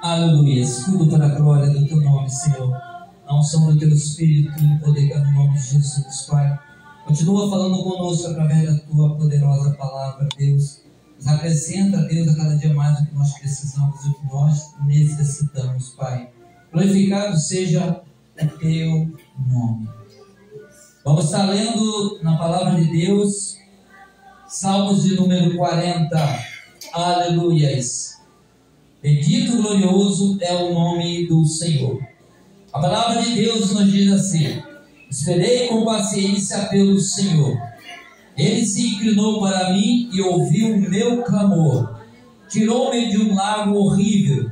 Aleluia. Tudo para a glória do teu nome, Senhor. A unção do teu Espírito e o poder no nome de Jesus, Pai. Continua falando conosco através da tua poderosa palavra, Deus. Nos acrescenta, Deus, a cada dia mais o que nós precisamos, o que nós necessitamos, Pai. Glorificado seja o teu nome. Vamos estar lendo na palavra de Deus, Salmos de número 40. Aleluias. Bendito e glorioso é o nome do Senhor. A palavra de Deus nos diz assim: esperei com paciência pelo Senhor. Ele se inclinou para mim e ouviu o meu clamor. Tirou-me de um lago horrível,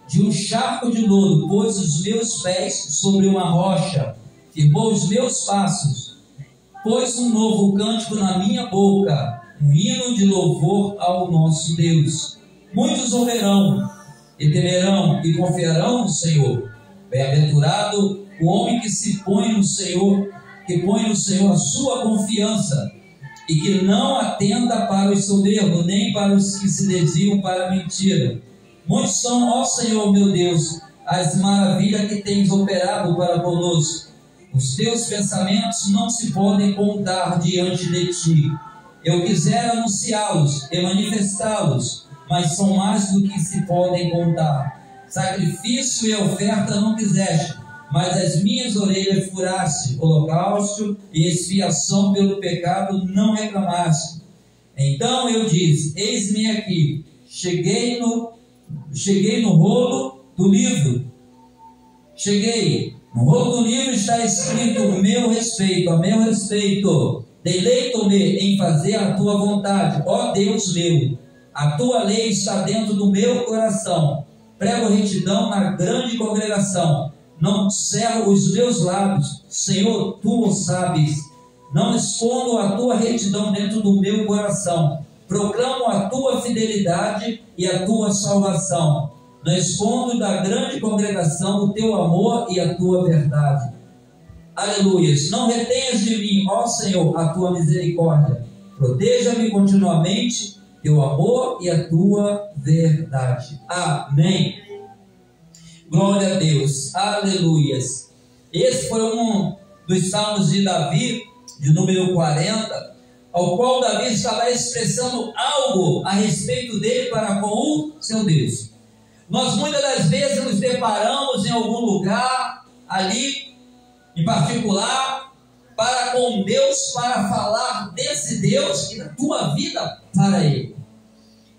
de um charco de lodo, pôs os meus pés sobre uma rocha, firmou os meus passos, pôs um novo cântico na minha boca, um hino de louvor ao nosso Deus. Muitos ouvirão e temerão e confiarão no Senhor. Bem-aventurado o homem que se põe no Senhor, que põe no Senhor a sua confiança e que não atenta para os soberbos, nem para os que se desviam para a mentira. Muitos são, ó Senhor meu Deus, as maravilhas que tens operado para conosco. Os teus pensamentos não se podem contar diante de ti. Eu quisera anunciá-los e manifestá-los, mas são mais do que se podem contar. Sacrifício e oferta não quiseste, mas as minhas orelhas furaste. Holocausto e expiação pelo pecado não reclamaste. Então eu disse: eis-me aqui, cheguei no rolo do livro. No rolo do livro está escrito a meu respeito. Deleito-me em fazer a tua vontade, ó Deus meu. A tua lei está dentro do meu coração. Prego retidão na grande congregação. Não cerro os meus lábios, Senhor, tu o sabes. Não escondo a tua retidão dentro do meu coração. Proclamo a tua fidelidade e a tua salvação. Não escondo da grande congregação o teu amor e a tua verdade. Aleluias. Não retenhas de mim, ó Senhor, a tua misericórdia. Proteja-me continuamente teu amor e a tua verdade. Amém. Glória a Deus. Aleluias. Esse foi um dos salmos de Davi, de número 40, ao qual Davi estava expressando algo a respeito dele para com o seu Deus. Nós muitas das vezes nos deparamos em algum lugar, ali, em particular, para com Deus, para falar desse Deus e da tua vida para Ele.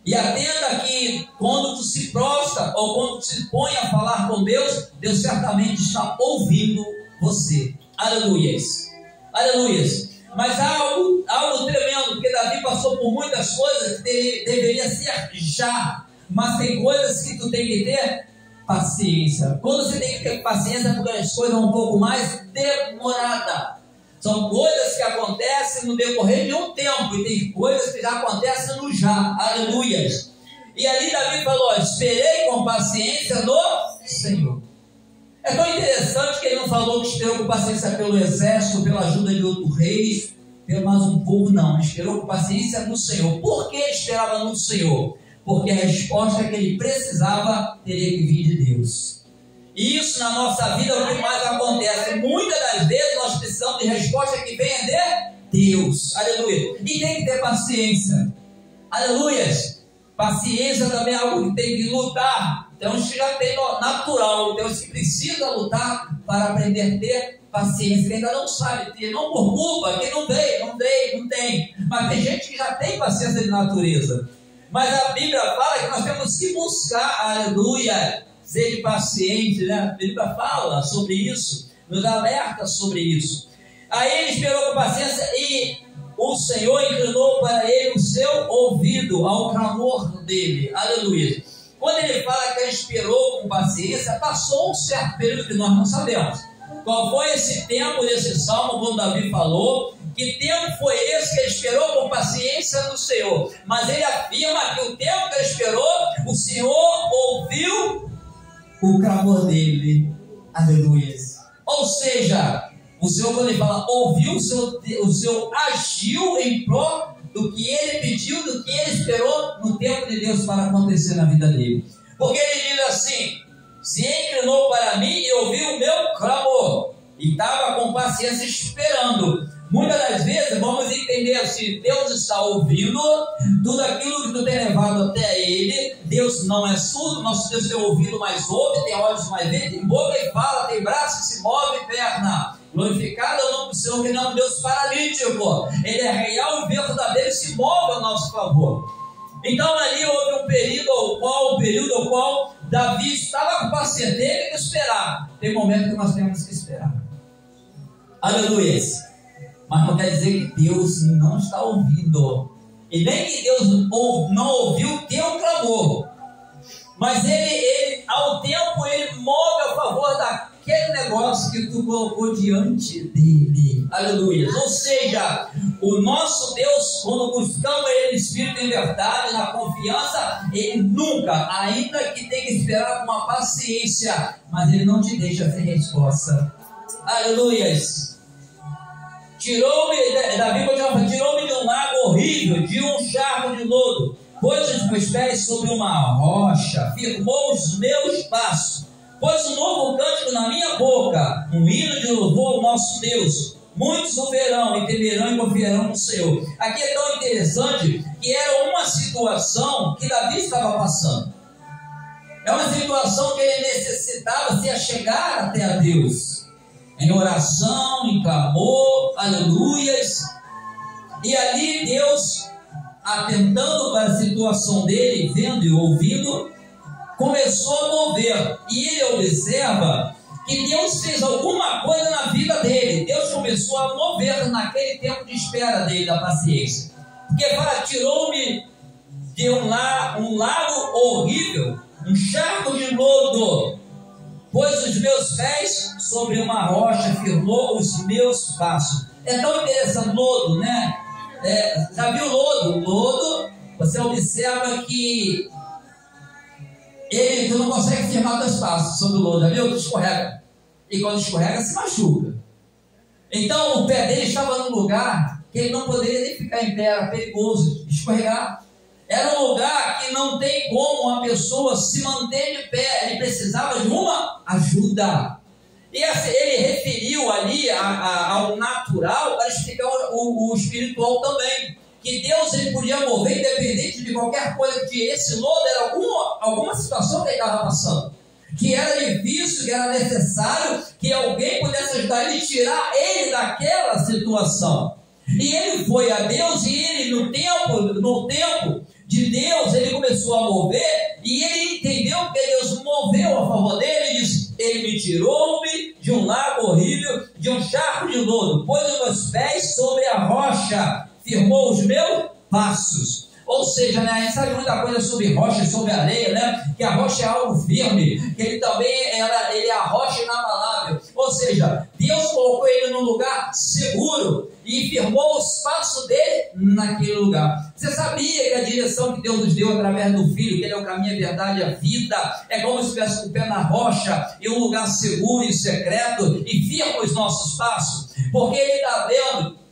E atenda que quando tu se prostra ou quando tu se põe a falar com Deus, Deus certamente está ouvindo você. Aleluias. Aleluias. Mas há algo tremendo, porque Davi passou por muitas coisas que deveria ser já. Mas tem coisas que tu tem que ter paciência. Quando você tem que ter paciência, é porque as coisas são um pouco mais demoradas. São coisas que acontecem no decorrer de um tempo, e tem coisas que já acontecem no já. Aleluias. E ali Davi falou: esperei com paciência no Senhor. É tão interessante que ele não falou que esperou com paciência pelo exército, pela ajuda de outro rei, pelo mais um povo, não. Ele esperou com paciência no Senhor. Por que ele esperava no Senhor? Porque a resposta que ele precisava teria que vir de Deus. E isso na nossa vida é o que mais acontece. Muitas das vezes nós precisamos de resposta que venha de Deus. Aleluia. E tem que ter paciência. Aleluias. Paciência também é algo que tem que lutar. Então isso já tem natural. Então você precisa lutar para aprender a ter paciência. Quem ainda não sabe ter, não por culpa, quem não tem. Mas tem gente que já tem paciência de natureza. Mas a Bíblia fala que nós temos que buscar, aleluia, ser paciente, né? A Bíblia fala sobre isso, nos alerta sobre isso. Aí ele esperou com paciência e o Senhor inclinou para ele o seu ouvido ao clamor dele, aleluia. Quando ele fala que ele esperou com paciência, passou um certo período que nós não sabemos. Qual foi esse tempo desse salmo quando Davi falou? Que tempo foi esse que ele esperou com paciência no Senhor? Mas ele afirma que o tempo que ele esperou, o Senhor ouviu o clamor dele. Aleluia. Ou seja, o Senhor, quando ele fala ouviu, o Senhor agiu em prol do que ele pediu, do que ele esperou no tempo de Deus para acontecer na vida dele. Porque ele diz assim: se inclinou para mim e ouviu o meu clamor, e estava com paciência esperando. Muitas das vezes vamos entender se Deus está ouvindo tudo aquilo que tu tem levado até Ele. Deus não é surdo, nosso Deus tem ouvido, mas ouve, tem olhos, mas vê, tem boca e fala, tem braço que se move e perna. Glorificado é o nome do Senhor, que não é um Deus paralítico. Ele é real e verdadeiro e se move ao nosso favor. Então ali houve um período ao qual Davi estava com paciência, teve que esperar. Tem momentos que nós temos que esperar. Aleluia. Mas não quer dizer que Deus não está ouvindo, e nem que Deus não ouviu o teu clamor, mas ele ao tempo, ele move a favor daquele negócio que tu colocou diante dele. Aleluia. Ou seja, o nosso Deus, quando buscamos Ele, Espírito em verdade, na confiança, Ele nunca, ainda que tenha que esperar com uma paciência, mas Ele não te deixa sem resposta. Aleluias. Davi tirou-me de um lago horrível, de um charco de lodo, pôs os meus pés sobre uma rocha, firmou os meus passos, pôs um novo cântico na minha boca, um hino de louvor ao nosso Deus. Muitos o verão e temerão e confiarão no Senhor. Aqui é tão interessante que era uma situação que Davi estava passando. É uma situação que ele necessitava se achegar até a Deus, em oração, em clamor, aleluias. E ali Deus, atentando para a situação dele, vendo e ouvindo, começou a mover. E ele observa que Deus fez alguma coisa na vida dele. Deus começou a mover naquele tempo de espera dele, da paciência. Porque tirou-me de um lago horrível, um charco de lodo, pôs os meus pés sobre uma rocha, firmou os meus passos. É tão interessante, lodo, né? Já viu lodo? Lodo, você observa que tu não consegue firmar teus passos sobre o lodo, já viu? Tu escorrega. E quando escorrega, se machuca. Então o pé dele estava num lugar que ele não poderia nem ficar em pé, era perigoso escorregar. Era um lugar que não tem como a pessoa se manter de pé, ele precisava de uma ajuda. E ele referiu ali ao natural para explicar o espiritual também. Que Deus ele podia mover independente de qualquer coisa, que esse lodo era alguma situação que ele estava passando, que era difícil, que era necessário que alguém pudesse ajudar ele, tirar ele daquela situação. E ele foi a Deus, e ele no tempo de Deus, ele começou a mover, e ele entendeu que Deus moveu a favor dele, e disse: ele me tirou-me de um lago horrível, de um charco de lodo, pôs os meus pés sobre a rocha, firmou os meus passos. Ou seja, né, a gente sabe muita coisa sobre rocha, sobre areia, né? Que a rocha é algo firme, que ele também ele é a rocha inabalável. Ou seja, Deus colocou ele num lugar seguro e firmou os passos dele naquele lugar. Você sabia que a direção que Deus nos deu através do Filho, que ele é o caminho, a verdade e a vida, é como se estivesse com o pé na rocha, em um lugar seguro e secreto, e firma os nossos passos? Porque ele está vendo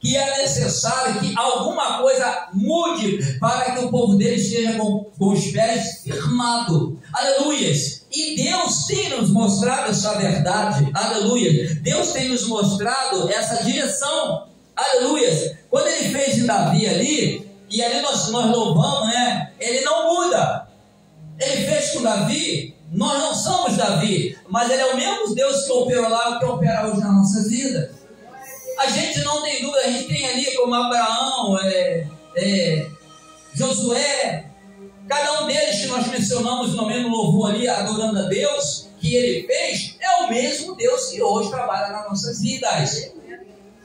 que é necessário que alguma coisa mude para que o povo dele esteja com os pés firmados. Aleluias! E Deus tem nos mostrado essa verdade. Aleluia! Deus tem nos mostrado essa direção. Aleluias! Quando ele fez de Davi ali, e ali nós louvamos, né? Ele não muda. Ele fez com Davi. Nós não somos Davi, mas ele é o mesmo Deus que operou lá, que opera hoje na nossa vida. A gente não tem dúvida, a gente tem ali como Abraão, Josué, cada um deles que nós mencionamos no mesmo louvor ali, adorando a Deus, que ele fez, é o mesmo Deus que hoje trabalha nas nossas vidas.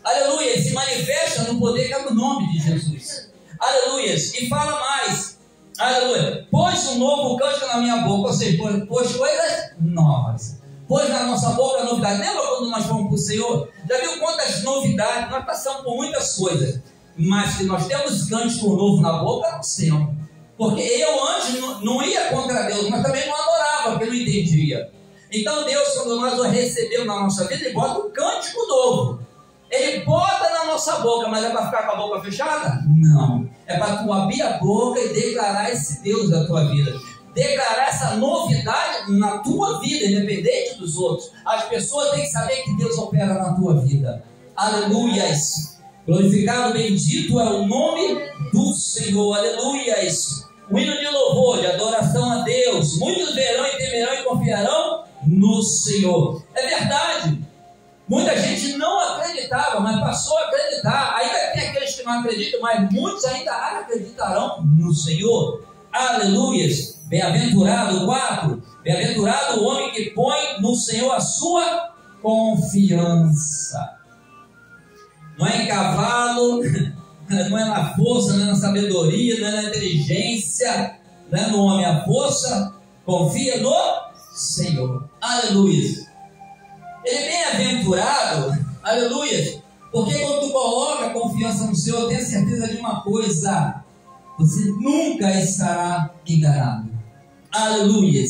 Aleluia, ele se manifesta no poder que é no nome de Jesus. Aleluia, e fala mais, aleluia, pôs um novo cântico na minha boca, ou seja, pôs coisas novas. Pôs na nossa boca a novidade. Lembra quando nós fomos para o Senhor? Já viu quantas novidades? Nós passamos por muitas coisas, mas que nós temos cântico novo na boca, não sempre. Porque eu antes não ia contra Deus, mas também não adorava, porque não entendia. Então Deus, quando nós o recebemos na nossa vida, ele bota um cântico novo. Ele bota na nossa boca, mas é para ficar com a boca fechada? Não. É para tu abrir a boca e declarar esse Deus da tua vida. declarar essa novidade na tua vida, independente dos outros. As pessoas têm que saber que Deus opera na tua vida. Aleluias. Glorificado, bendito é o nome do Senhor. Aleluias. O hino de louvor, de adoração a Deus. Muitos verão e temerão e confiarão no Senhor. É verdade. Muita gente não acreditava, mas passou a acreditar. Ainda tem aqueles que não acreditam, mas muitos ainda acreditarão no Senhor. Aleluias. Bem-aventurado, 4. Bem-aventurado o homem que põe no Senhor a sua confiança. Não é em cavalo, não é na força, não é na sabedoria, não é na inteligência, não é no homem. A força confia no Senhor. Aleluia. Ele é bem-aventurado, aleluia, porque quando tu coloca confiança no Senhor, tenha certeza de uma coisa: você nunca estará enganado. Aleluia.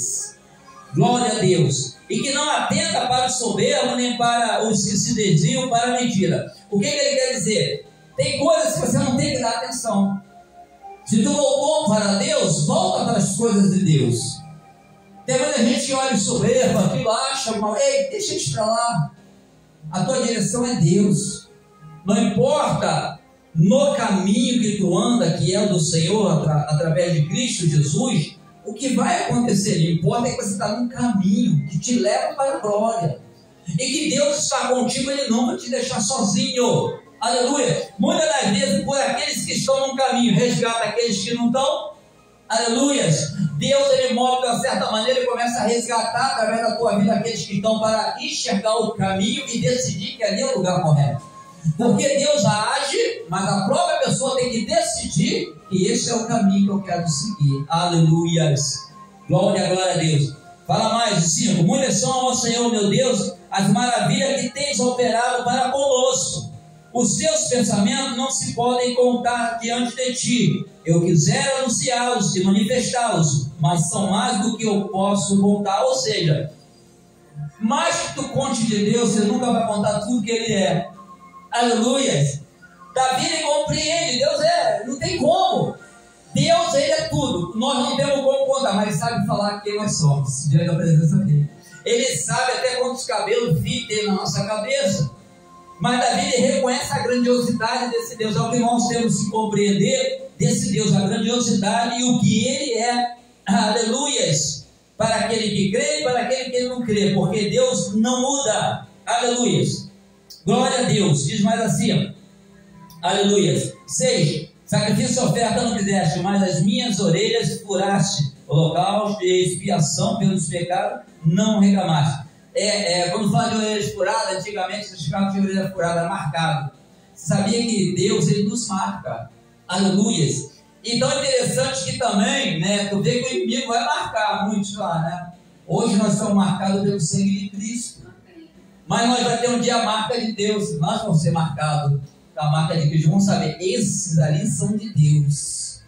Glória a Deus. E que não atenta para o soberbo, nem para os que se desviam para a mentira. O que ele quer dizer? Tem coisas que você não tem que dar atenção. Se tu voltou para Deus, volta para as coisas de Deus. Tem muita gente que olha o soberbo, aquilo acha mal. Ei, deixa isso para lá. A tua direção é Deus. Não importa no caminho que tu anda, que é o do Senhor, através de Cristo Jesus, o que vai acontecer, o que importa é que você está num caminho que te leva para a glória. E que Deus está contigo, Ele não vai te deixar sozinho. Aleluia. Muitas das vezes, por aqueles que estão num caminho, resgata aqueles que não estão. Aleluia. Deus, Ele move de uma certa maneira e começa a resgatar através da tua vida aqueles que estão para enxergar o caminho e decidir que ali é o lugar correto. Porque Deus age, mas a própria pessoa tem que decidir que esse é o caminho que eu quero seguir. Aleluias. Glória a Deus. Fala mais, 5. Muitas são ao Senhor, meu Deus, as maravilhas que tens operado para conosco. Os seus pensamentos não se podem contar diante de ti. Eu quisera anunciá-los e manifestá-los, mas são mais do que eu posso contar. Ou seja, mais que tu conte de Deus, você nunca vai contar tudo que Ele é. Aleluia. Davi, ele compreende, Deus não tem como. Deus, Ele é tudo. Nós não temos como contar, mas Ele sabe falar quem nós somos diante da presença dEle. Ele sabe até quantos cabelos tem na nossa cabeça. Mas Davi, ele reconhece a grandiosidade desse Deus. É o que nós temos que compreender desse Deus, a grandiosidade e o que Ele é. Aleluias. Para aquele que crê e para aquele que não crê, porque Deus não muda. Aleluias. Glória a Deus. Diz mais assim. Aleluia. 6. Sacrifício e oferta não fizeste, mas as minhas orelhas furaste. Holocausto e expiação pelos pecados não reclamaste. Quando fala de orelhas furadas, antigamente se chamava de orelha furada, marcado. Você sabia que Deus, Ele nos marca. Aleluia. Então é interessante que também, tu vê que o inimigo vai marcar muitos lá, né? Hoje nós estamos marcados pelo sangue de Cristo. Mas nós vamos ter um dia a marca de Deus. Nós vamos ser marcados com a marca de Cristo. Vamos saber, esses ali são de Deus.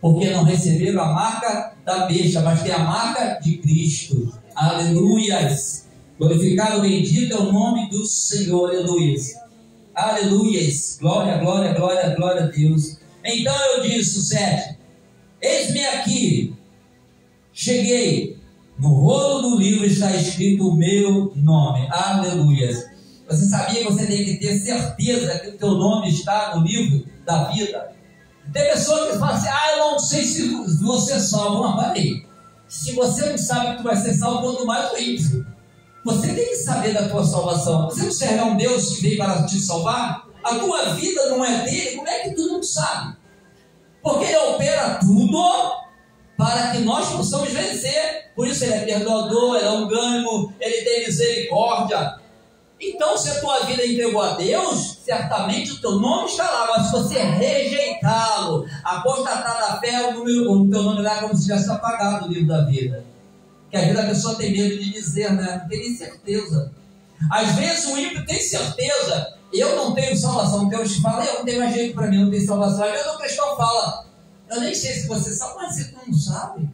Porque não receberam a marca da besta, mas tem a marca de Cristo. Aleluias. Glorificado, bendito é o nome do Senhor. Aleluias. Aleluias. Glória, glória, glória, glória a Deus. Então eu disse, 7. Eis-me aqui. Cheguei. No rolo do livro está escrito o meu nome. Aleluia. Você sabia que você tem que ter certeza que o teu nome está no livro da vida? Tem pessoas que falam assim, eu não sei se você é salvo. Não, peraí. Se você não sabe que tu vai ser salvo, quanto mais o ímpio. Você tem que saber da tua salvação. Você não serve a um Deus que veio para te salvar? A tua vida não é dele, como é que tu não sabe? Porque Ele opera tudo para que nós possamos vencer. Por isso Ele é perdoador, Ele é longânimo, Ele tem misericórdia. Então, se a tua vida entregou a Deus, certamente o teu nome está lá. Mas se você rejeitá-lo, apostatar da fé, o teu nome lá é como se tivesse apagado o livro da vida. Que às vezes a pessoa tem medo de dizer, né? Não tem nem certeza. Às vezes o ímpio tem certeza. Eu não tenho salvação. Deus te fala, eu não tenho mais jeito para mim, não tenho salvação. Às vezes o cristão fala, eu nem sei se você sabe, mas você não sabe.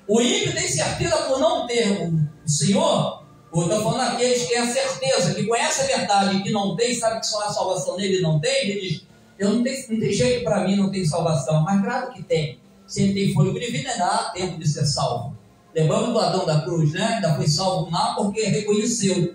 O ímpio tem certeza por não ter o Senhor. Eu estou falando daqueles que têm a certeza, que conhecem a verdade e que não tem, sabe que só a salvação dele não tem. Ele diz, não tem jeito para mim, não tem salvação. Mas claro que tem. Se ele tem fôlego de vida, dá tempo de ser salvo. Lembramos do Adão da cruz, né? Ainda foi salvo mal porque reconheceu.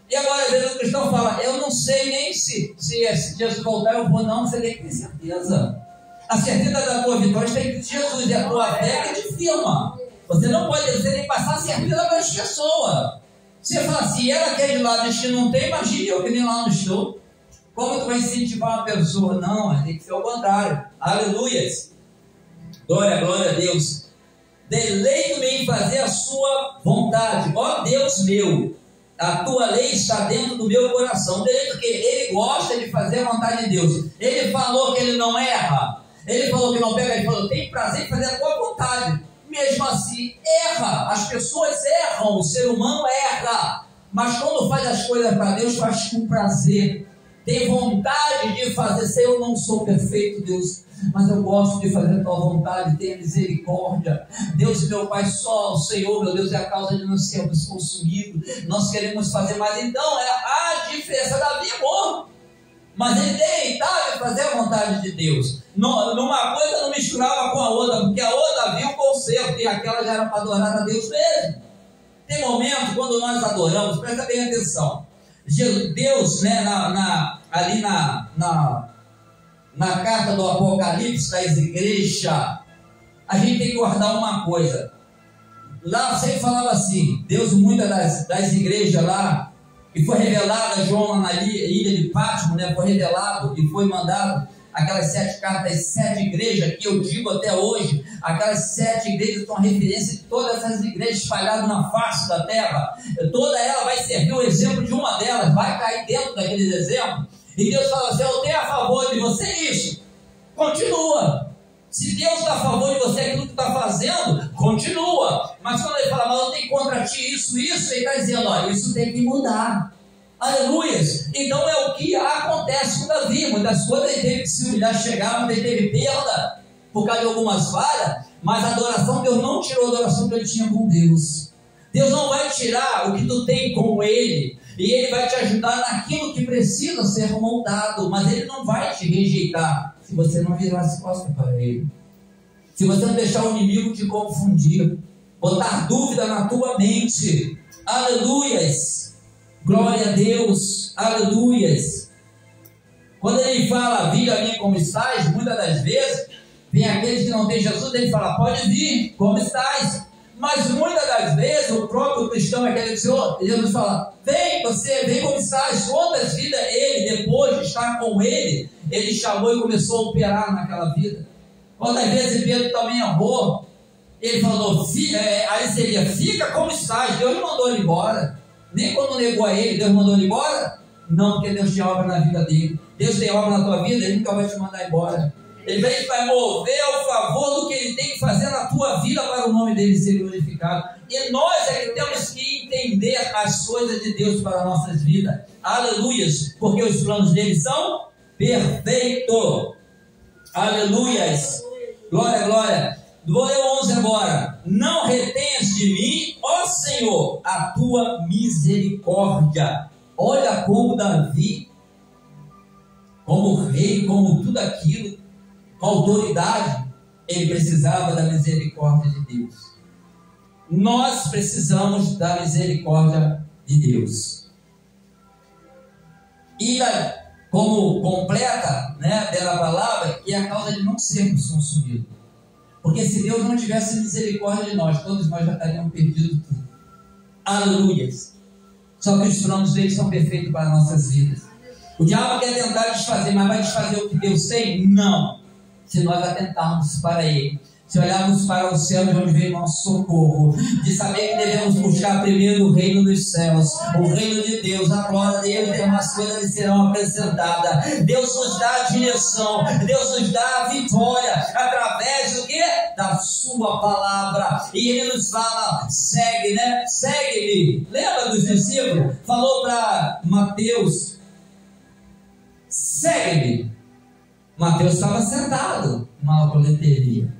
E agora, às vezes, o cristão fala: eu não sei nem se Jesus voltar eu vou, não. Você tem que ter certeza. A certeza da tua vitória está em Cristo Jesus, e a tua fé que te firma. Você não pode dizer nem passar a certeza para as pessoas. Você fala, se ela quer ir lá, diz que não tem, imagine eu que nem lá no show. Como tu vai incentivar uma pessoa? Não, tem que ser ao contrário. Aleluias. Glória a Deus. Deleito-me em fazer a sua vontade. Ó Deus meu, a tua lei está dentro do meu coração. Deleito que ele gosta de fazer a vontade de Deus. Ele falou que ele não erra. Ele falou que não pega. Ele falou, tem prazer em fazer a tua vontade. Mesmo assim, erra. As pessoas erram. O ser humano erra. Mas quando faz as coisas para Deus, faz com prazer. Tem vontade de fazer. Senhor, eu não sou perfeito, Deus, mas eu gosto de fazer a tua vontade. Tenha misericórdia. Deus, meu Pai, só o Senhor, meu Deus, é a causa de nós sermos consumidos. Nós queremos fazer mais. Então, é a diferença. Davi amor, mas ele deitava em fazer a vontade de Deus. Numa coisa não misturava com a outra, porque a outra viu o conserto e aquela já era para adorar a Deus mesmo. Tem momento quando nós adoramos, presta bem atenção. Deus, né, ali na carta do Apocalipse das igrejas, a gente tem que guardar uma coisa. Lá sempre falava assim, Deus, muitas das igrejas lá, que foi revelada a João na ilha de Patmos, né, foi revelado e foi mandado aquelas 7 cartas, 7 igrejas, que eu digo até hoje, aquelas 7 igrejas são referência de todas essas igrejas espalhadas na face da terra. Toda ela vai servir o exemplo de uma delas, vai cair dentro daqueles exemplos. E Deus fala assim, eu tenho a favor de você isso, continua. Se Deus está a favor de você, aquilo que está fazendo, continua. Mas quando ele fala, mas eu tenho contra ti isso, ele está dizendo, ó, isso tem que mudar. Aleluias. Então é o que acontece com Davi. Muitas coisas ele teve que se humilhar, chegar, mas ele teve perda por causa de algumas falhas, mas a adoração, Deus não tirou a adoração que ele tinha com Deus. Deus não vai tirar o que tu tem com ele, e ele vai te ajudar naquilo que precisa ser moldado, mas ele não vai te rejeitar se você não virar as costas para ele, se você não deixar o inimigo te confundir, botar dúvida na tua mente. Aleluias. Glória a Deus, aleluias. Quando ele fala, vinde a mim como estás, muitas das vezes, vem aqueles que não têm Jesus, ele fala, pode vir, como estás. Mas muitas das vezes, o próprio cristão, aquele Senhor, Jesus fala, vem você, vem como estás. Quantas vidas ele, depois de estar com ele chamou e começou a operar naquela vida. Quantas vezes Pedro também errou, ele falou, aí seria, fica como estás, Deus não mandou ele embora. Nem quando negou a ele, Deus mandou ele embora? Não, porque Deus tem obra na vida dele. Deus tem obra na tua vida, ele nunca vai te mandar embora. Ele vai mover ao favor do que ele tem que fazer na tua vida para o nome dele ser glorificado. E nós é que temos que entender as coisas de Deus para nossas vidas. Aleluias, porque os planos dele são perfeitos. Aleluias. Glória, glória. Vou ler o 11 agora. Não retenhas de mim, ó Senhor, a tua misericórdia. Olha como Davi, como rei, como tudo aquilo, com autoridade, ele precisava da misericórdia de Deus. Nós precisamos da misericórdia de Deus. E como completa, né, dela palavra, que é a causa de não sermos consumidos. Porque se Deus não tivesse misericórdia de nós, todos nós já estaríamos perdidos tudo. Aleluias. Só que os planos dele são perfeitos para nossas vidas. O diabo quer tentar desfazer, mas vai desfazer o que Deus tem? Não. Se nós atentarmos para ele, se olharmos para o céu de onde vem nosso socorro, de saber que devemos buscar primeiro o reino dos céus, o reino de Deus, a glória dele, e demais coisas lhe serão acrescentadas. Deus nos dá a direção, Deus nos dá a vitória, através do que? Da sua palavra. E ele nos fala, segue, né? Segue-me. Lembra dos discípulos? Falou para Mateus, segue-me. Mateus estava sentado numa coleteria.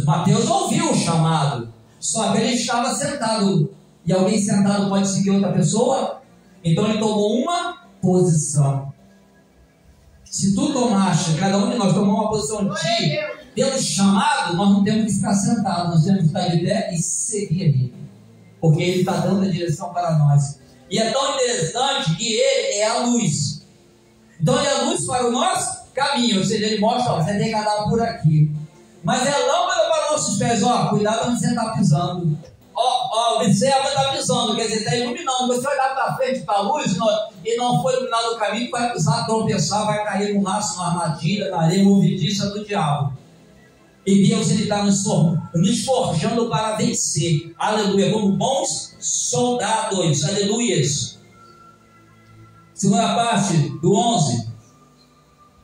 Mateus ouviu o chamado, só que ele estava sentado. E alguém sentado pode seguir outra pessoa? Então ele tomou uma posição. Se tu tomaste, cada um de nós tomou uma posição de pelo chamado, nós não temos que ficar sentados, nós temos que estar de pé e seguir Ele, porque Ele está dando a direção para nós. E é tão interessante que Ele é a luz. Então Ele é a luz para o nosso caminho, ou seja, Ele mostra, ó, você tem que andar por aqui. Mas é lâmpada para nossos pés, ó, cuidado onde você está pisando. Observa, está pisando, quer dizer, está iluminando. Você olhar para frente para a luz e não for iluminado o caminho, vai pisar, tropeçar, vai cair no laço, numa armadilha, na areia movediça do diabo. E Deus, Ele está nos forjando para vencer, aleluia, como bons soldados, aleluias. Segunda parte do 11: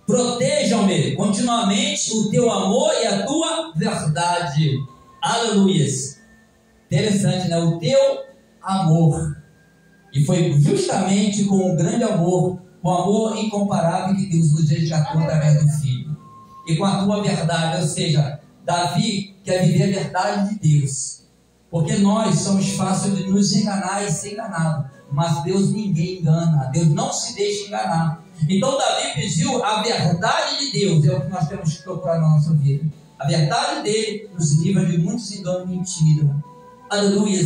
protejam-me continuamente o teu amor e a tua verdade, aleluias. Interessante, né? O teu amor. E foi justamente com o grande amor, o amor incomparável que Deus nos resgatou através do Filho. E com a tua verdade, ou seja, Davi quer viver a verdade de Deus. Porque nós somos fáceis de nos enganar e ser enganado. Mas Deus ninguém engana. Deus não se deixa enganar. Então Davi pediu a verdade de Deus. É o que nós temos que procurar na nossa vida. A verdade dele nos livra de muitos enganos e mentiras. Aleluia.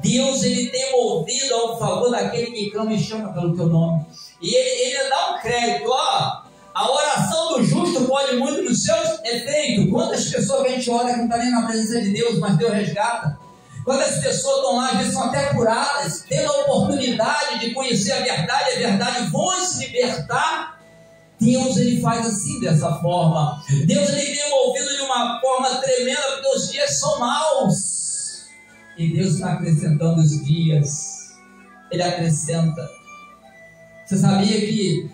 Deus, Ele tem movido ao favor daquele que clama e chama pelo teu nome. E ele dá um crédito, ó. A oração do justo pode muito nos seus efeitos. Quantas pessoas que a gente ora que não está nem na presença de Deus, mas Deus resgata. Quantas pessoas estão lá, às vezes são até curadas, tendo a oportunidade de conhecer a verdade vão se libertar. Deus, Ele faz assim, dessa forma. Deus, Ele tem movido de uma forma tremenda, porque os dias são maus. E Deus está acrescentando os dias. Ele acrescenta. Você sabia que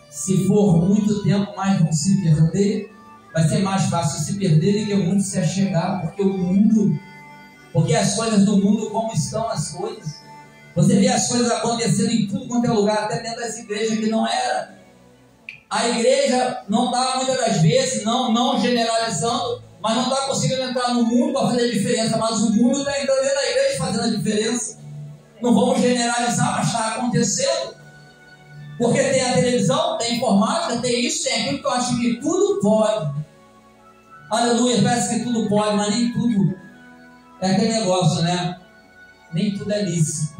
se for muito tempo, mais vão se perder? Vai ser mais fácil se perder do que muito se achegar, porque as coisas do mundo, como estão as coisas. Você vê as coisas acontecendo em tudo quanto é lugar, até dentro dessa igreja que não era. A igreja não está muitas das vezes, não generalizando, mas não está conseguindo entrar no mundo para fazer a diferença, mas o mundo está entrando dentro da igreja fazendo a diferença. Não vamos generalizar, mas está acontecendo. Porque tem a televisão, tem a informática, tem isso, tem aquilo, que eu acho que tudo pode. Aleluia, parece que tudo pode, mas nem tudo. É aquele negócio, né? Nem tudo é lícito.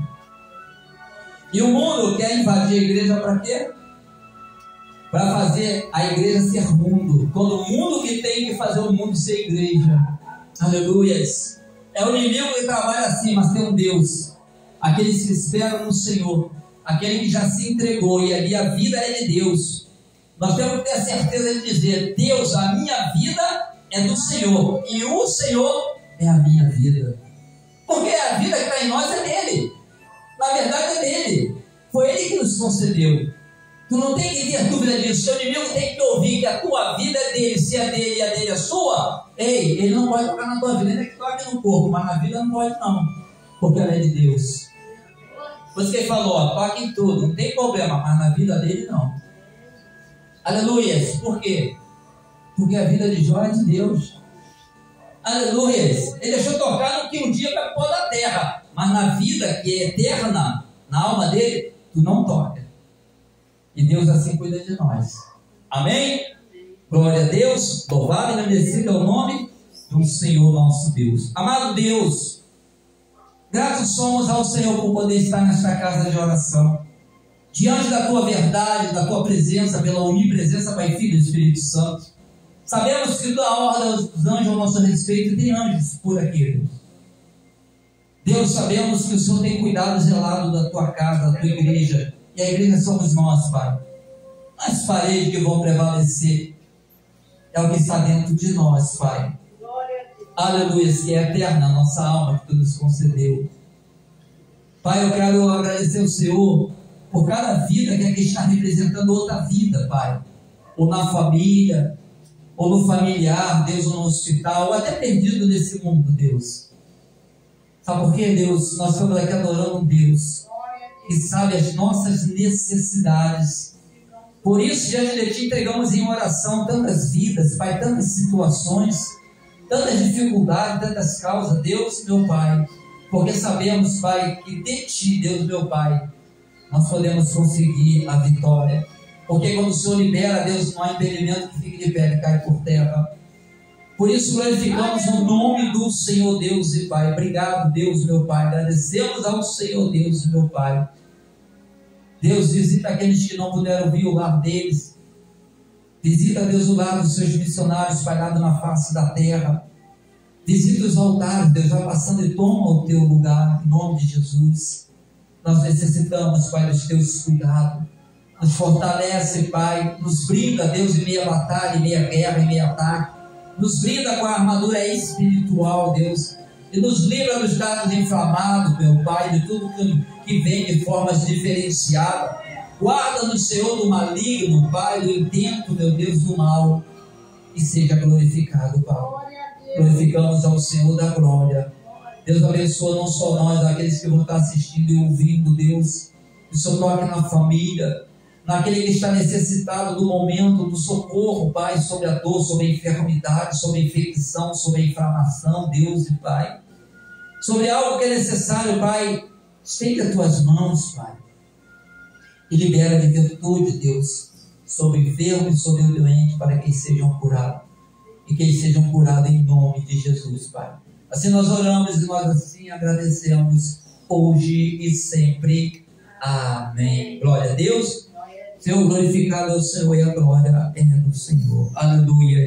E o mundo quer invadir a igreja para quê? Para fazer a igreja ser mundo. Quando o mundo que tem que fazer o mundo ser igreja. Aleluias. É o inimigo que trabalha assim, mas tem um Deus. Aqueles que esperam no Senhor. Aquele que já se entregou e ali a vida é de Deus. Nós temos que ter a certeza de dizer: Deus, a minha vida é do Senhor. E o Senhor é a minha vida. Porque a vida que está em nós é dele. Na verdade é dele. Foi ele que nos concedeu. Tu não tem que ter dúvida disso. Seu inimigo tem que ouvir que a tua vida é dele. Se é dele e a dele é sua, ei, ele não pode tocar na tua vida. Ele é que toca no corpo, mas na vida não pode não. Porque ela é de Deus. Por isso que ele falou, ó, toca em tudo. Não tem problema, mas na vida dele não. Aleluia. Por quê? Porque a vida de Jó é de Deus. Aleluia. Ele deixou tocar no que um dia vai pôr da terra. Mas na vida que é eterna, na alma dele, tu não toca. E Deus assim cuida de nós. Amém? Glória a Deus. Louvado e agradecido é o nome do Senhor nosso Deus. Amado Deus, gratos somos ao Senhor por poder estar nesta casa de oração. Diante da tua verdade, da tua presença, pela onipresença, Pai, Filho e Espírito Santo. Sabemos que toda a ordem dos anjos ao nosso respeito, tem anjos por aqui. Deus, sabemos que o Senhor tem cuidado zelado da tua casa, da tua igreja. E a igreja somos nós, Pai. As paredes que vão prevalecer é o que está dentro de nós, Pai. Aleluia, que é eterna a nossa alma que tu nos concedeu. Pai, eu quero agradecer ao Senhor por cada vida que aqui está representando outra vida, Pai. Ou na família, ou no familiar, Deus, ou no hospital, ou até perdido nesse mundo, Deus. Sabe por quê, Deus? Nós estamos aqui adorando um Deus que sabe as nossas necessidades. Por isso, diante de Ti, entregamos em oração tantas vidas, Pai, tantas situações, tantas dificuldades, tantas causas, Deus, meu Pai, porque sabemos, Pai, que de Ti, Deus, meu Pai, nós podemos conseguir a vitória. Porque quando o Senhor libera, Deus, não há impedimento que fique de pé e cai por terra. Por isso glorificamos o nome do Senhor Deus e Pai. Obrigado, Deus, meu Pai. Agradecemos ao Senhor Deus e meu Pai. Deus, visita aqueles que não puderam vir o lar deles. Visita, Deus, o lar dos seus missionários espalhados na face da terra. Visita os altares, Deus, vai passando e toma o teu lugar, em nome de Jesus. Nós necessitamos, Pai, dos teus cuidados. Nos fortalece, Pai. Nos brinda, Deus, em meia batalha, em meia guerra, em meia ataque. Nos brinda com a armadura espiritual, Deus. E nos livra dos dados inflamados, meu Pai, de tudo que vem de formas diferenciadas. Guarda-nos, Senhor, do maligno, Pai, do intento, meu Deus, do mal. E seja glorificado, Pai. Glorificamos ao Senhor da glória. Deus abençoa não só nós, aqueles que vão estar assistindo e ouvindo, Deus. Que o Senhor toque na família, naquele que está necessitado do momento do socorro, Pai, sobre a dor, sobre a enfermidade, sobre a infecção, sobre a inflamação, Deus e Pai. Sobre algo que é necessário, Pai, estende as tuas mãos, Pai. E libera de virtude, Deus, sobre o enfermo e sobre o doente, para que eles sejam curados. E que eles sejam curados em nome de Jesus, Pai. Assim nós oramos e nós assim agradecemos hoje e sempre. Amém. Glória a Deus. Senhor, glorificado é o Senhor e a glória é do Senhor. Aleluia.